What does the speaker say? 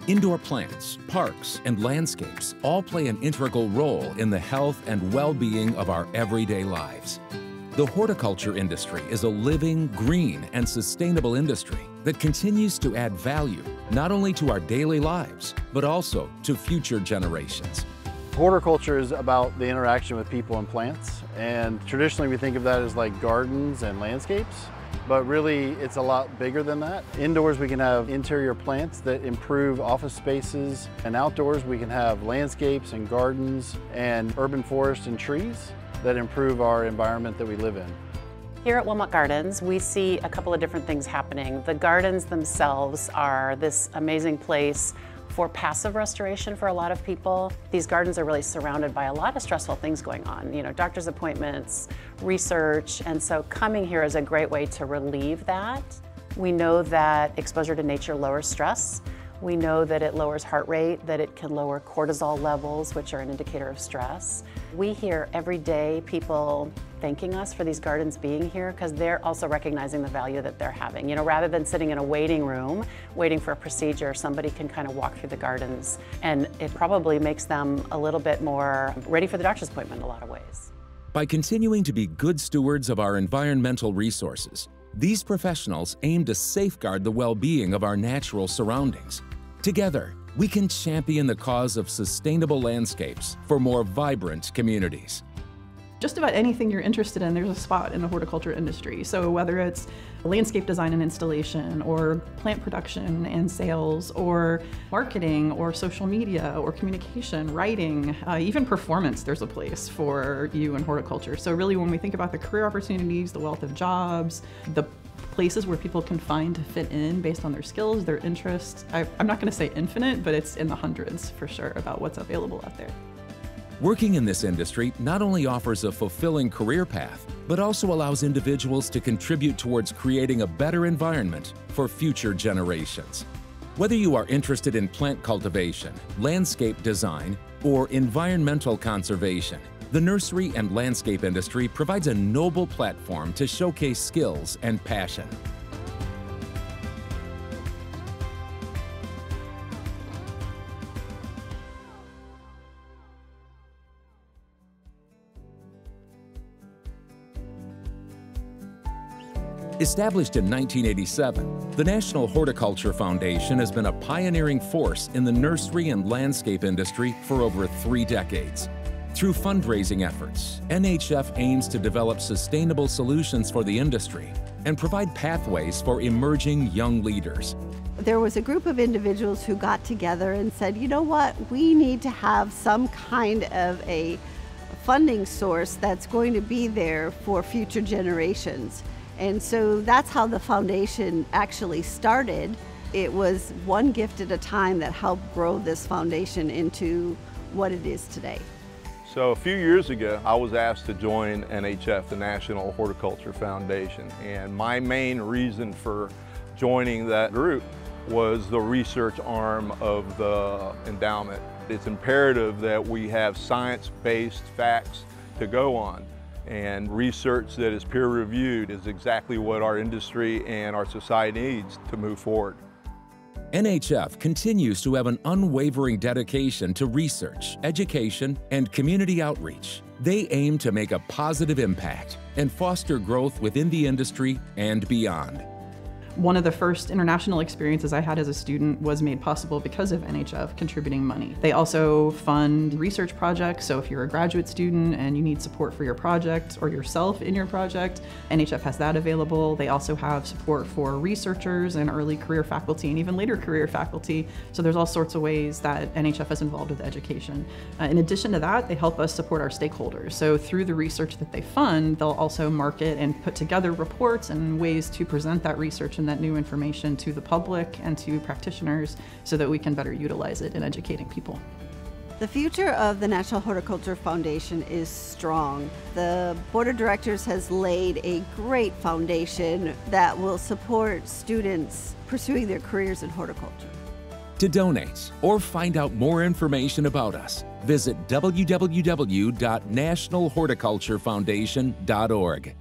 Indoor plants, parks, and landscapes all play an integral role in the health and well-being of our everyday lives. The horticulture industry is a living, green, and sustainable industry that continues to add value not only to our daily lives, but also to future generations. Horticulture is about the interaction with people and plants, and traditionally we think of that as like gardens and landscapes. But really, it's a lot bigger than that. Indoors, we can have interior plants that improve office spaces, and outdoors, we can have landscapes and gardens and urban forests and trees that improve our environment that we live in. Here at Wilmot Gardens, we see a couple of different things happening. The gardens themselves are this amazing place for passive restoration for a lot of people. These gardens are really surrounded by a lot of stressful things going on, doctor's appointments, research, and so coming here is a great way to relieve that. We know that exposure to nature lowers stress. We know that it lowers heart rate, that it can lower cortisol levels, which are an indicator of stress. We hear every day people thanking us for these gardens being here because they're also recognizing the value that they're having. Rather than sitting in a waiting room, waiting for a procedure, somebody can kind of walk through the gardens, and it probably makes them a little bit more ready for the doctor's appointment in a lot of ways. By continuing to be good stewards of our environmental resources, these professionals aim to safeguard the well-being of our natural surroundings. Together, we can champion the cause of sustainable landscapes for more vibrant communities. Just about anything you're interested in, there's a spot in the horticulture industry. So whether it's landscape design and installation, or plant production and sales, or marketing, or social media, or communication, writing, even performance, there's a place for you in horticulture. So really when we think about the career opportunities, the wealth of jobs, the places where people can find to fit in based on their skills, their interests, I'm not going to say infinite, but it's in the hundreds for sure about what's available out there. Working in this industry not only offers a fulfilling career path, but also allows individuals to contribute towards creating a better environment for future generations. Whether you are interested in plant cultivation, landscape design, or environmental conservation, the nursery and landscape industry provides a noble platform to showcase skills and passion. Established in 1987, the National Horticulture Foundation has been a pioneering force in the nursery and landscape industry for over 3 decades. Through fundraising efforts, NHF aims to develop sustainable solutions for the industry and provide pathways for emerging young leaders. There was a group of individuals who got together and said, you know what, we need to have some kind of a funding source that's going to be there for future generations. And so that's how the foundation actually started. It was one gift at a time that helped grow this foundation into what it is today. So a few years ago, I was asked to join NHF, the National Horticulture Foundation. And my main reason for joining that group was the research arm of the endowment. It's imperative that we have science-based facts to go on. And research that is peer-reviewed is exactly what our industry and our society needs to move forward. NHF continues to have an unwavering dedication to research, education, and community outreach. They aim to make a positive impact and foster growth within the industry and beyond. One of the first international experiences I had as a student was made possible because of NHF contributing money. They also fund research projects, so if you're a graduate student and you need support for your project or yourself in your project, NHF has that available. They also have support for researchers and early career faculty and even later career faculty, so there's all sorts of ways that NHF is involved with education. In addition to that, they help us support our stakeholders. So through the research that they fund, they'll also market and put together reports and ways to present that research and that new information to the public and to practitioners so that we can better utilize it in educating people. The future of the National Horticulture Foundation is strong. The Board of Directors has laid a great foundation that will support students pursuing their careers in horticulture. To donate or find out more information about us, visit www.nationalhorticulturefoundation.org.